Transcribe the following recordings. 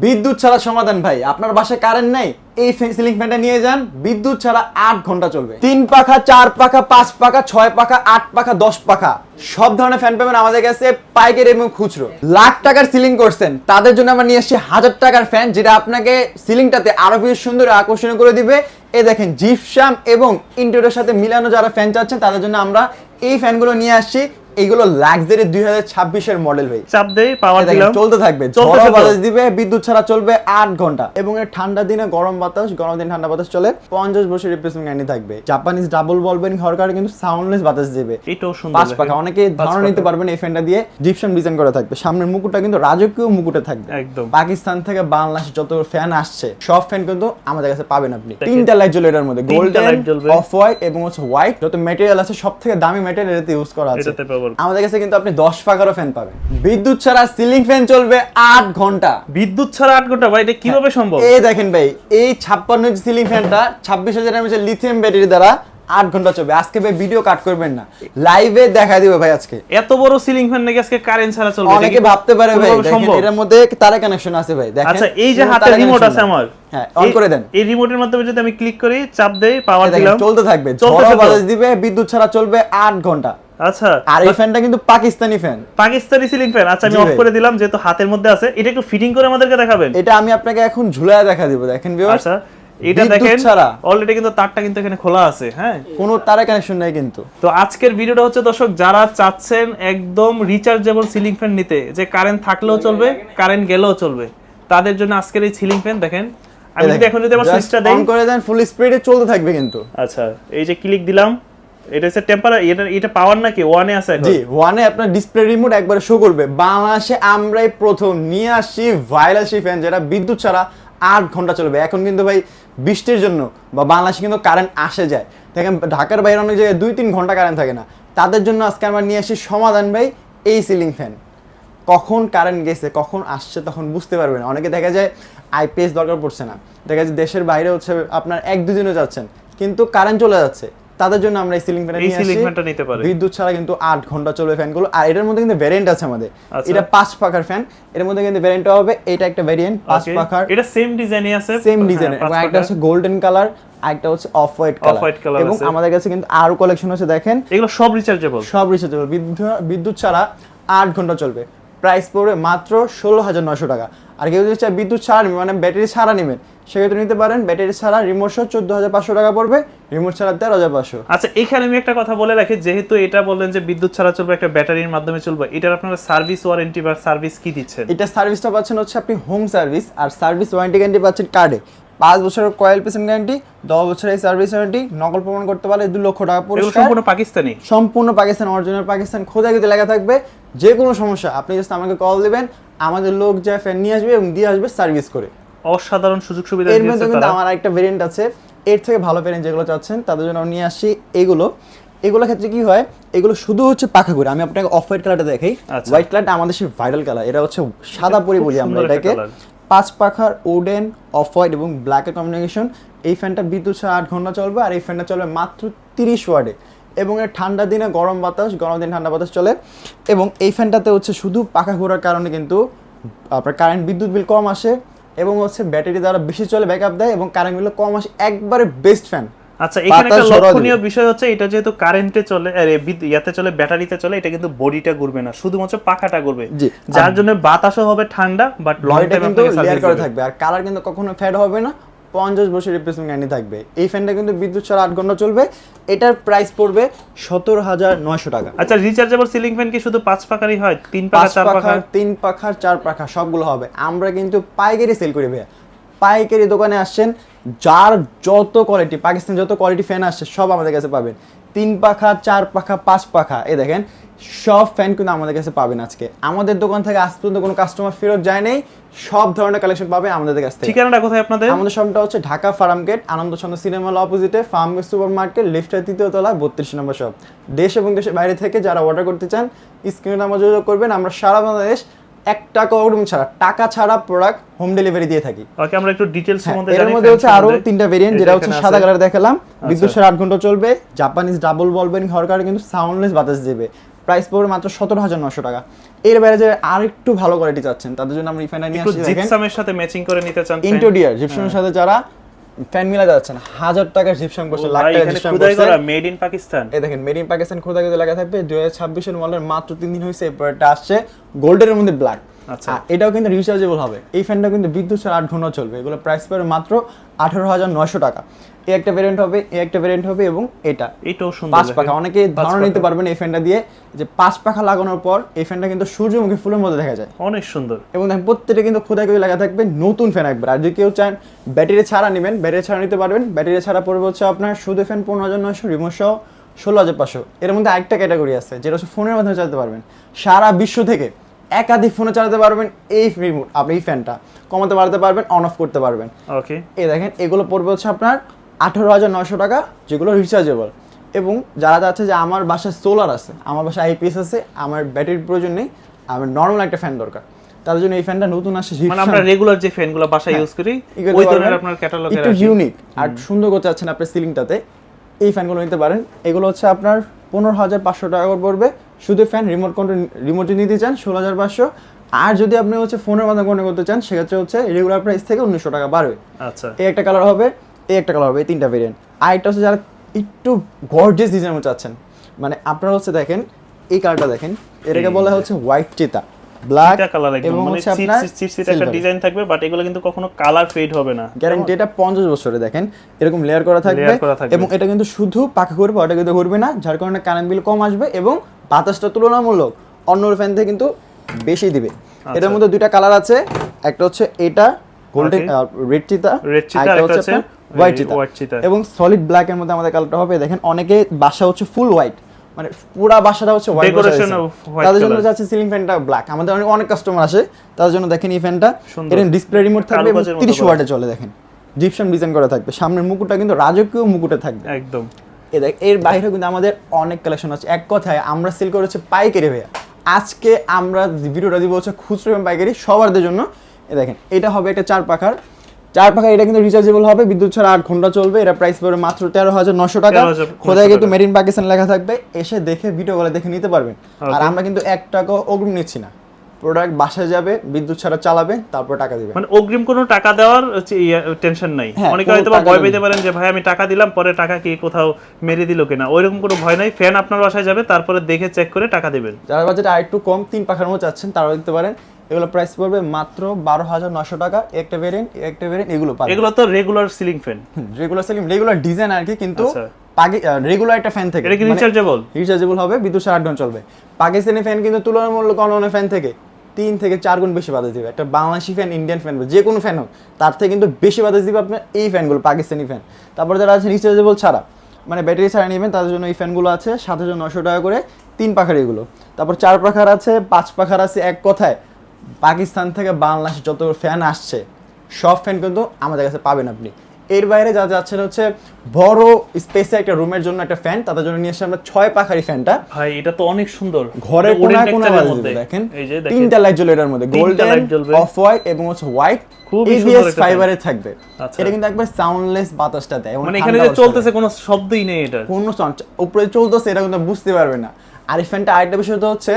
বিদ্যুৎ ছাড়া সমাধান ভাই। আপনার বাসায় কারেন্ট নাই, এই সিলিং ফ্যানটা নিয়ে যান, বিদ্যুৎ ছাড়া 8 ঘন্টা চলবে। 3 পাখা, 4 পাখা, 5 পাখা, 6 পাখা, 8 পাখা, 10 পাখা সব ধরনের ফ্যান পাবেন আমাদের কাছে, পাইকারি এবং খুচরো। লাখ টাকার সিলিং করছেন তাদের জন্য আমরা নিয়ে এসেছি 1000 টাকার ফ্যান, যেটা আপনাকে সিলিংটাতে আরো বেশি সুন্দর আকর্ষণীয় করে দিবে। এই দেখেন, জিপসাম এবং ইন্টেরিয়রের সাথে মিলানো যারা ফ্যান চাচ্ছেন তাদের জন্য আমরা এই ফ্যানগুলো নিয়ে আসছি। এইগুলো লাক্সারি 2026 এর মডেল ভাই। চাপ দেই, পাওয়ার দিলাম, চলতে থাকবে, ঝড়ো বাতাস দিবে, বিদ্যুৎ ছাড়া চলবে 8 ঘন্টা। এবং এর ঠান্ডা দিনে গরম বাতাস, গরম দিনে ঠান্ডা বাতাস চলে। 50 বছর রিপ্লেসমেন্ট গ্যারান্টি থাকবে। জাপানিজ ডাবল বল বেয়ারিং হরকারে কিন্তু সাউন্ডলেস বাতাস দিবে। এটাও সুন্দর। 5 পাখা, অনেকে ধারণা নিতে পারবেন এই ফ্যানটা দিয়ে। জিপসাম ডিজাইন করা থাকবে, সামনের মুকুটটা কিন্তু রাজকীয় মুকুটে থাকবে একদম। পাকিস্তান থেকে বাংলাদেশ যত ফ্যান আসছে সব ফ্যান কিন্তু আমাদের কাছে পাবেন আপনি। 3টা লাইট জ্বলবে এর মধ্যে, গোল্ডেন, অফ হোয়াইট এবং হচ্ছে হোয়াইট। যত ম্যাটেরিয়াল আছে সবথেকে দামি ম্যাটেরিয়াল এটাতে ইউজ করা আছে। আমাদের কাছে কিন্তু আপনি 10 পাখারও ফ্যান পাবেন। বিদ্যুৎ ছাড়া সিলিং ফ্যান চলবে 8 ঘন্টা। বিদ্যুৎ ছাড়া 8 ঘন্টা ভাই, এটা কিভাবে সম্ভব? এই দেখেন ভাই, এই 56 ইঞ্চি সিলিং ফ্যানটা 26,000 mAh লিথিয়াম ব্যাটারি দ্বারা 8 ঘন্টা চলবে। আজকে ভাই ভিডিও কাট করবেন না, লাইভে দেখা দিবে ভাই। আজকে এত বড় সিলিং ফ্যান নাকি আজকে কারেন্ট ছাড়া চলবে? অনেকে ভাবতে পারে ভাই, দেখেন এর মধ্যে তারে কানেকশন আছে ভাই। দেখেন, আচ্ছা, এই যে হাতে রিমোট আছে আমার, হ্যাঁ অন করে দেন। এই রিমোটের মাধ্যমে যদি আমি ক্লিক করি, চাপ দেই, পাওয়ার দিলাম, চলতে থাকবে, ঝড়ো বাতাস দিবে, বিদ্যুৎ ছাড়া চলবে 8 ঘন্টা। আচ্ছা, আর এই ফ্যানটা কিন্তু Pakistani fan, Pakistani ceiling fan. আচ্ছা, আমি অফ করে দিলাম, যেহেতু হাতের মধ্যে আছে। এটা একটু ফিটিং করে আমাদেরকে দেখাবেন? এটা আমি আপনাকে এখন ঝুলায় দেখা দিব। দেখেন ভিউয়ার্স, আচ্ছা, এটা দেখেন অলরেডি কিন্তু তারটা কিন্তু এখানে খোলা আছে। হ্যাঁ, কোনো তারে কানেকশন নাই কিন্তু। তো আজকের ভিডিওটা হচ্ছে দর্শক, যারা চাচ্ছেন একদম রিচার্জেবল সিলিং ফ্যান নিতে, যে কারেন্ট থাকলেও চলবে, কারেন্ট গেলেও চলবে, তাদের জন্য আজকের এই সিলিং ফ্যান। দেখেন, আমি যদি এখন যদি আমার সুইচটা দেই, অন করে দেন, ফুল স্পিডে চলতে থাকবে কিন্তু। আচ্ছা, এই যে ক্লিক দিলাম, এটা হচ্ছে টেম্পারারি, এটা পাওয়ার নাকি 1 এ আছে এখন? জি, 1 এ আপনার ডিসপ্লে রিমোট একবারে শো করবে। বাংলাদেশে আমরাই প্রথম নিয়ে আসছি ভাইরাল সেই ফ্যান, যেটা বিদ্যুৎ ছাড়া 8 ঘন্টা চলবে। এখন কিন্তু ভাই বৃষ্টির জন্য বা বাংলাদেশে কিন্তু কারেন্ট আসে যায়, দেখেন ঢাকার বাইরে অনেক জায়গায় 2-3 ঘন্টা কারেন্ট থাকে না। তাদের জন্য আজকে আমরা নিয়ে আসছি সমাধান ভাই, এই সিলিং ফ্যান। কখন কারেন্ট গেছে, কখন আসছে তখন বুঝতে পারবে না। অনেকে দেখা যায় আইপিএস দরকার পড়ছে না, দেখা যায় দেশের বাইরে হচ্ছে আপনার 1-2 দিনও যাচ্ছেন কিন্তু কারেন্ট চলে যাচ্ছে, তাদের জন্য আমরা এই সিলিং ফ্যানটা নিয়ে আসি। বিদ্যুৎ ছাড়া কিন্তু 8 ঘন্টা চলবে ফ্যানগুলো। আর এটার মধ্যে কিন্তু ভ্যারিয়েন্ট আছে আমাদের। এটা 5 পাখার ফ্যান, এর মধ্যে কিন্তু ভ্যারিয়েন্ট হবে। এটা একটা ভ্যারিয়েন্ট 5 পাখার, এটা সেম ডিজাইনই আছে, সেম ডিজাইন। এবং একটা হচ্ছে গোল্ডেন কালার, আরেকটা হচ্ছে অফ হোয়াইট কালার। এবং আমাদের কাছে কিন্তু আরো কালেকশন আছে, দেখেন এগুলো সব রিচার্জেবল, সব রিচার্জেবল। বিদ্যুৎ ছাড়া 8 ঘন্টা চলবে। প্রাইস পড়বে মাত্র 16,900 টাকা। আর কেউ যদি চায় বিদ্যুৎ ছাড়া নেবেন, মানে ব্যাটারি ছাড়া নেবেন, সেক্ষেত্রে নিতে পারেন। ব্যাটারি ছাড়া রিমোট সহ 14,500 টাকা পড়বে, রিমোট ছাড়া 13,500। আচ্ছা, এখানে আমি একটা কথা বলে রাখি, যেহেতু এটা বললেন যে বিদ্যুৎ ছাড়া চলবে, একটা ব্যাটারির মাধ্যমে চলবে, এটার আপনারা সার্ভিস ওয়ারেন্টি বা সার্ভিস কি দিচ্ছেন? এটা সার্ভিসটা পাচ্ছেন হচ্ছে আপনি হোম সার্ভিস, আর সার্ভিস ওয়ারেন্টি গ্যারান্টি পাচ্ছেন কার্ডে। 5 বছরের কয়েল পেসেন্ট গ্যারান্টি, 10 বছরের সার্ভিস ওয়ারেন্টি, নকল প্রমাণ করতে পারলে 2 লক্ষ টাকা পুরস্কার। সম্পূর্ণ পাকিস্তানি, সম্পূর্ণ পাকিস্তান, অরিজিনাল পাকিস্তান, খোদাইতে লেখা থাকবে। যে কোনো সমস্যা আপনি জাস্ট আমাকে কল দিবেন, আমাদের লোক যায় ফ্যান নিয়ে আসবে এবং দিয়ে আসবে সার্ভিস করে। অসাধারণ সুযোগ সুবিধা এর মধ্যে কিন্তু আমার একটা ভেরিয়েন্ট আছে, এর থেকে ভালো ভেরিয়েন্ট যেগুলো চাচ্ছেন তাদের জন্য নিয়ে আসছি এগুলোর ক্ষেত্রে কি হয়, এগুলো শুধু হচ্ছে পাখা করে। আমি আপনাকে অফ হোয়াইট কালারটা দেখাই। হোয়াইট কালারটা আমাদের সেই ভাইরাল কালার, এটা হচ্ছে সাদা পরি বলি আমরা এটাকে। 5 পাখার উডেন, অফ হোয়াইট এবং ব্ল্যাকের কম্বিনেশন। এই ফ্যানটা বিদ্যুৎ ছাড়া 8 ঘন্টা চলবে। আর এই ফ্যানটা চলবে মাত্র 30 ওয়াটে। এবং এর ঠান্ডা দিনে গরম বাতাস, গরম দিনে ঠান্ডা বাতাস চলে। এবং এই ফ্যানটাতে হচ্ছে শুধু পাখা ঘোরার কারণে কিন্তু আপনার কারেন্ট বিদ্যুৎ বিল কম আসে, এবং হচ্ছে ব্যাটারি দ্বারা বেশি চলে, ব্যাকআপ দেয়, এবং কারেন্ট বিল কম আসে। একবারে বেস্ট ফ্যান। আচ্ছা, এখানে একটা লক্ষণীয় বিষয় হচ্ছে, এটা যেহেতু কারেন্টে চলে, ইয়াতে চলে, ব্যাটারিতে চলে, এটা কিন্তু বডিটা ঘুরবে না, শুধুমাত্র পাখাটা ঘুরবে, যার জন্য বাতাসও হবে ঠান্ডা, বাট লং টাইম কিন্তু লেয়ার করে থাকবে। আর কালার কিন্তু কখনো ফেড হবে না, 50 বছর রিপ্লেসমেন্ট গ্যারান্টি থাকবে। এই ফ্যানটা কিন্তু বিদ্যুৎ ছাড়া 8 ঘন্টা চলবে। এটার প্রাইস পড়বে 17,900 টাকা। আচ্ছা, রিচার্জেবল সিলিং ফ্যান কি শুধু 5 পাখারই হয়? 3 পাখা, 4 পাখা? 3 পাখার, 4 পাখা সবগুলো হবে। আমরা কিন্তু পাইকারি সেল করি ভাইয়া। পাইকারি দোকানে আসছেন, যার যত কোয়ালিটি, পাকিস্তান যত কোয়ালিটি ফ্যান আসছে সব আমাদের কাছে পাবেন। 3 পাখা, 4 পাখা, 5 পাখা, এই দেখেন সব ফ্যান কিন্তু আমাদের কাছে পাবেন। আজকে আমাদের দোকান থেকে আজ পর্যন্ত কোনো কাস্টমার ফেরত যায় নাই, সব ধরনের কালেকশন পাবে আমাদের কাছ থেকে। ঠিকানাটা কোথায় আপনাদের? আমাদের শপটা হচ্ছে ঢাকা ফার্ম গেট, আনন্দ চন্দ্র সিনেমা হল অপোজিটে, ফার্ম গেট সুপার মার্কেট, লিফটের 3য় তলা, 32 নম্বর শপ। দেশ এবং দেশের বাইরে থেকে যারা অর্ডার করতে চান, স্ক্রিনে নাম্বার যোগাযোগ করবেন। আমরা সারা বাংলাদেশ 1 টাকা অগ্রিম ছাড়া, টাকা ছাড়া প্রোডাক্ট হোম ডেলিভারি দিয়ে থাকি। ওকে, আমরা একটু ডিটেইলস সম্বন্ধে জানি। এর মধ্যে হচ্ছে আরো 3টা ভেরিয়েন্ট, যেটা হচ্ছে সাদা কালার দেখালাম, বিদ্যুৎ ছাড়া 8 ঘন্টা চলবে। জাপানিজ ডাবল বল বেয়ারিং হরকারে কিন্তু সাউন্ডলেস বাতাস দিবে। প্রাইস পড়বে মাত্র 17,900 টাকা। এর বাইরে যে আরেকটু ভালো কোয়ালিটি চাচ্ছেন তাদের জন্য আমরা এই ফ্যানটা নিয়ে একটু আসছি। দেখেন জিপসামের সাথে ম্যাচিং করে নিতে চান ইন্টেরিয়র জিপসামের সাথে যারা ফ্যান মিলাতে যাচ্ছেন 1000 টাকার জিপসাম করছে, লাখ টাকার জিপসাম খোদাই করছে। করা মেড ইন পাকিস্তান। এই দেখেন মেড ইন পাকিস্তান খোদাই করে লেখা থাকবে। 2026 এর মডেল, মাত্র 3 দিন হয়েছে। এরপরটা আসছে গোল্ডের মধ্যে ব্ল্যাক। আচ্ছা, এটাও কিন্তু রিচার্জেবল হবে। এই ফ্যানটা কিন্তু বিদ্যুৎ ছাড়া 8 ঘন্টা চলবে। এগুলো প্রাইস পড়বে মাত্র 18,900 টাকা। এই একটা ভেরিয়েন্ট হবে, এই একটা ভেরিয়েন্ট হবে এবং এটাও সুন্দর 5 পাখা। অনেকে ধারণা নিতে পারবেন এই ফ্যানটা দিয়ে যে 5 পাখা লাগানোর পর এই ফ্যানটা কিন্তু সূর্যমুখী ফুলের মধ্যে দেখা যায়, অনেক সুন্দর। এবং দেখেন প্রত্যেকটা কিন্তু খোদাই করে লেখা থাকবে নতুন ফ্যান একবার। আর যদি কেউ চান ব্যাটারি ছাড়া নেবেন, ব্যাটারি ছাড়া নিতে পারবেন। ব্যাটারি ছাড়া পড়বে হচ্ছে আপনার শুধু ফ্যান 15,900, রিমোট সহ 16,500। এর মধ্যে আরেকটা ক্যাটাগরি আছে যেটা হচ্ছে ফোনের মাধ্যমে চালাতে পারবেন, সারা বিশ্ব থেকে একাধিক ফোনে চালাতে পারবেন। এই রিমোট আপনি এই ফ্যানটা কমাতে বাড়াতে পারবেন, অন অফ করতে পারবেন। ওকে, এই দেখেন এগুলো পড়বে হচ্ছে আপনার 18,900 টাকা, যেগুলো রিচার্জেবল। এবং যারা যাচ্ছে যে আমার বাসায় সোলার আছে, আমার বাসায় আইপিএস আছে, আমার ব্যাটারির প্রয়োজন নেই, আমার নর্মাল একটা ফ্যান দরকার, তাদের জন্য এই ফ্যানটা নতুন আসছে। মানে আমরা রেগুলার যে ফ্যানগুলো বাসায় ইউজ করি ওই ধরনের আপনার ক্যাটালগে একটু ইউনিক আর সুন্দর করতে চাচ্ছেন আপনি সিলিংটাতে, এই ফ্যানগুলো নিতে পারেন। এগুলো হচ্ছে আপনার 15,500 টাকা করে পড়বে শুধু ফ্যান। রিমোট কন্ট্রোল, রিমোট যদি নিতে চান 16,500। আর যদি আপনি হচ্ছে ফোনের মাধ্যমে কন্ট্রোল করতে চান সেক্ষেত্রে হচ্ছে রেগুলার প্রাইস থেকে 1900 টাকা বাড়বে। আচ্ছা, এই একটা কালার হবে, এই একটা কালার হবে, এই তিনটা ভেরিয়েন্ট। আর একটা হচ্ছে যারা একটু গর্জিয়াস ডিজাইন চাচ্ছেন, মানে আপনারা হচ্ছে দেখেন এই কালারটা দেখেন, এটাকে বলা হচ্ছে হোয়াইট চিতা, ব্ল্যাক কালার একদম, এবং মানে হচ্ছে আপনার সিট একটা ডিজাইন থাকবে, বাট এগুলো কিন্তু কখনো কালার ফেড হবে না, গ্যারান্টি। এটা 50 বছরে দেখেন এরকম লেয়ার করা থাকবে। এবং এটা কিন্তু শুধু পাখা ঘুরবে, ওটা কিন্তু ঘুরবে না, যার কারণে কারেন্ট বিল কম আসবে এবং বাতাসটা তুলনামূলক অন্য ফ্যান থেকে কিন্তু বেশি দিবে। এটার মধ্যে দুইটা কালার আছে, একটা হচ্ছে এটা গোল্ডেন রেড চিতা, আর একটা হচ্ছে হোয়াইট চিতা। এবং সলিড ব্ল্যাক এর মধ্যে আমাদের কালারটা হবে। দেখেন অনেকে বাসা হচ্ছে ফুল হোয়াইট, মানে পুরা বাসাটা হচ্ছে হোয়াইট, তাদের জন্য যাচ্ছে সিলিং ফ্যানটা ব্ল্যাক। আমাদের অনেক কাস্টমার আসে, তাদের জন্য দেখেন এই ফ্যানটা এর ডিসপ্লে রিমোট থাকবে, 30 ওয়াটে চলে। দেখেন জিপসাম ডিজাইন করা থাকবে, সামনের মুকুটটা কিন্তু রাজকীয় মুকুটে থাকবে একদম। এর বাইরে কিন্তু আমাদের অনেক কালেকশন আছে। এক কথায় আমরা সেল করেছি পাইকারি ভাইয়া। আজকে আমরা ভিডিওটা দিব হচ্ছে খুচরো এবং পাইকারি সবারদের জন্য। দেখেন এটা হবে একটা 4 পাখার, এটা কিন্তু রিচার্জেবল হবে, বিদ্যুৎ ছাড়া 8 ঘন্টা চলবে। এটা প্রাইস পড়বে মাত্র 13,900 টাকা। খোদাই কিন্তু মেড ইন পাকিস্তান লেখা থাকবে, এসে দেখে ভিডিও কলে দেখে নিতে পারবেন। আর আমরা কিন্তু 1 টাকাও অগ্রিম নিচ্ছি না, প্রোডাক্ট বাসায় যাবে, বিদ্যুৎ ছাড়া চালাবে, তারপর টাকা দিবেন। মানে অগ্রিম কোনো টাকা দেওয়ার টেনশন নাই। অনেকে হয়তো ভয় পেতে পারেন যে ভাই আমি টাকা দিলাম, পরে টাকা কি কোথাও মেরে দিল কিনা, ওইরকম কোনো ভয় নাই। ফ্যান আপনার বাসায় যাবে, তারপরে দেখে চেক করে টাকা দিবেন। যারা বাজেট আরেকটু কম 3 পাখার মতো চাচ্ছেন তারাও দিতে পারেন। এগুলো প্রাইস পড়বে মাত্র 12,900 টাকা। একটা ভেরিয়েন্ট এগুলো পাবেন। এগুলো তো regular ceiling fan, regular design আর কি, কিন্তু রেগুলার একটা ফ্যান থেকে এটা কি রিচার্জেবল হবে, বিদ্যুৎ ছাড়া 8 ঘন্টা চলবে। পাকিস্তানি ফ্যান কিন্তু তুলনামূলক অন্য ফ্যান থেকে 3 থেকে 4 গুণ বেশি বাতাস দিবে। একটা বাংলাদেশি ফ্যান, ইন্ডিয়ান ফ্যান, যে কোনো ফ্যান হোক তার থেকে কিন্তু বেশি বাতাস দিবে আপনার এই ফ্যানগুলো, পাকিস্তানি ফ্যান। তারপর যারা আছে রিচার্জেবল ছাড়া, মানে ব্যাটারি ছাড়া নেবেন, তাদের জন্য এই ফ্যানগুলো আছে 7,900 টাকা করে, 3 পাখার এগুলো। তারপর 4 পাখার আছে, 5 পাখার আছে। এক কথায় পাকিস্তান থেকে বাংলাদেশে যত ফ্যান আসছে সব ফ্যান কিন্তু আমাদের কাছে পাবেন আপনি। এর বাইরে যা যাচ্ছেন হচ্ছে বড় স্পেসে একটা রুমের জন্য একটা ফ্যান, তাদের জন্য নিয়ে এসে আমরা 6 পাখারি ফ্যানটা। ভাই এটা তো অনেক সুন্দর, ঘরের কোণায় কোণায় দেখেন এই যে 3টা লাইট জ্বলে এটার মধ্যে, গোল্ডেন, অফ হোয়াইট এবং হচ্ছে হোয়াইট, এবিএস ফাইবারের থাকবে। এটা কিন্তু একবার সাউন্ডলেস বাতাসটা দেয়, মানে এখানে যে চলতেছে কোনো শব্দই নেই, এটা কোনো সাউন্ড উপরে চলতেছে এটা কিন্তু বুঝতে পারবে না। আর এই ফ্যানটা আরেকটা বিষয় তো হচ্ছে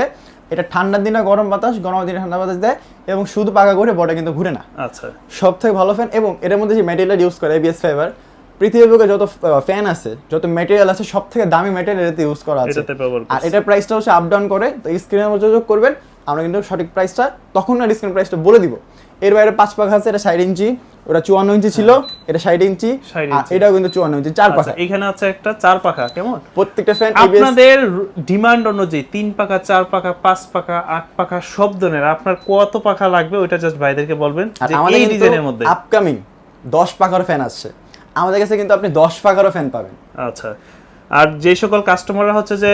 এটা ঠান্ডার দিনে গরম বাতাস, গরম দিনে ঠান্ডা বাতাস দেয় এবং শুধু পাকা করে বডি কিন্তু ঘুরে না। আচ্ছা, সবথেকে ভালো ফ্যান। এবং এর মধ্যে যে ম্যাটেরিয়াল ইউজ করে এবিএস ফাইবার, পৃথিবীর বুকে যত ফ্যান আছে, যত ম্যাটেরিয়াল আছে, সবথেকে দামি ম্যাটেরিয়াল এটাতে ইউজ করা আছে। আর এটার প্রাইসটা হচ্ছে আপ ডাউন করে, তো স্ক্রিনে যোগাযোগ করবেন, আমরা কিন্তু সঠিক প্রাইসটা তখন না ডিসকাউন্ট প্রাইসটা বলে দিব। এর বাইরে 5 পাখা আছে, এটা 60 ইঞ্চি, ওটা 54 ইঞ্চি ছিল, এটা 60 ইঞ্চি, আর এটাও কিন্তু 54 ইঞ্চি 4 পাখা। এখানে আছে একটা 4 পাখা। কেমন প্রত্যেকটা ফ্যান আপনাদের ডিমান্ড অনুযায়ী 3 পাখা, 4 পাখা, 5 পাখা, 8 পাখা সব ধরনের আপনার কত পাখা লাগবে ওইটা জাস্ট ভাইদেরকে বলবেন যে এই ডিজাইনের মধ্যে। আপকামিং 10 পাখার ফ্যান আসছে আমাদের কাছে, কিন্তু আপনি 10 পাখারও ফ্যান পাবেন। আচ্ছা, আর যে সকল কাস্টমাররা হচ্ছে যে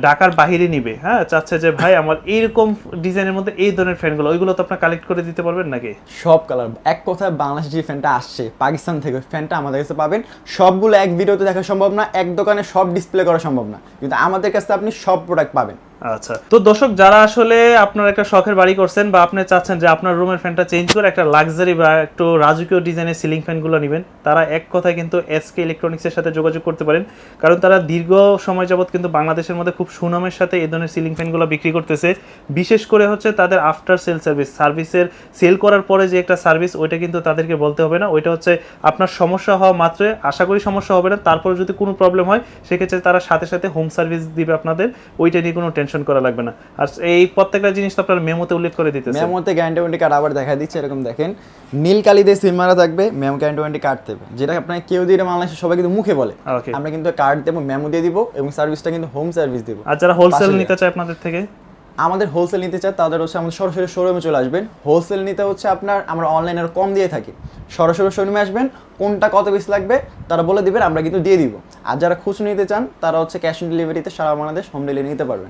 ঢাকার বাইরে নিবে, হ্যাঁ, চাচ্ছে যে ভাই আমার এইরকম ডিজাইনের মধ্যে এই ধরনের ফ্যানগুলো, ওইগুলো তো আপনারা কালেক্ট করে দিতে পারবেন নাকি? সব কালার, এক কথায় বাংলাদেশে যে ফ্যানটা আসছে পাকিস্তান থেকে, ফ্যানটা আমাদের কাছে পাবেন। সবগুলো এক ভিডিওতে দেখা সম্ভব না, এক দোকানে সব ডিসপ্লে করা সম্ভব না, কিন্তু আমাদের কাছে আপনি সব প্রোডাক্ট পাবেন। আচ্ছা, তো দর্শক যারা আসলে আপনার একটা শখের বাড়ি করছেন বা আপনি চাচ্ছেন যে আপনার রুমের ফ্যানটা চেঞ্জ করে একটা লাক্সারি বা একটু রাজকীয় ডিজাইনের সিলিং ফ্যানগুলো নেবেন, তারা এক কথায় কিন্তু এসকে ইলেকট্রনিক্সের সাথে যোগাযোগ করতে পারেন। কারণ তারা দীর্ঘ সময় যাবত কিন্তু বাংলাদেশের মধ্যে খুব সুনামের সাথে এই ধরনের সিলিং ফ্যানগুলো বিক্রি করতেছে। বিশেষ করে হচ্ছে তাদের আফটার সেল সার্ভিসের সেল করার পরে যে একটা সার্ভিস, ওইটা কিন্তু তাদেরকে বলতে হবে না। ওইটা হচ্ছে আপনার সমস্যা হওয়া মাত্র, আশা করি সমস্যা হবে না, তারপরে যদি কোনো প্রবলেম হয় সেক্ষেত্রে তারা সাথে সাথে হোম সার্ভিস দিবে আপনাদের, ওইটা নিয়ে কোনো টেনশন করা লাগবে না। আর এই প্রত্যেকটা জিনিস তো আপনার মেমোতে উল্লেখ করে দিতেছে। মেমোতে গ্যারান্টি ওয়ারেন্টি কার্ড আবার দেখা দিচ্ছে, এরকম দেখেন নীল কালি দিয়ে সিল মারা থাকবে, মেমো গ্যারান্টি ওয়ারেন্টি কার্ড দেবে, যেটা আপনাকে কেউ দিয়ে বাংলাদেশে সবাই কিন্তু মুখে বলে, ওকে। আমরা কিন্তু কার্ড দেবো, মেমো দিয়ে দিব এবং সার্ভিসটা কিন্তু হোম সার্ভিস দিব। আর যারা হোলসেল নিতে চায় আপনাদের থেকে, আমাদের হোলসেল নিতে চায় তাদের হচ্ছে আমাদের সরাসরি শোরুমে চলে আসবেন। হোলসেল নিতে হচ্ছে আপনার আমরা অনলাইনে আরো কম দিয়ে থাকি, সরাসরি শোরুমে আসবেন, কোনটা কত পিস লাগবে তারা বলে দিবেন, আমরা কিন্তু দিয়ে দিব। আর যারা খুচরো নিতে চান তারা হচ্ছে ক্যাশ অন ডেলিভারিতে সারা বাংলাদেশ হোম ডেলিভারি নিতে পারবেন।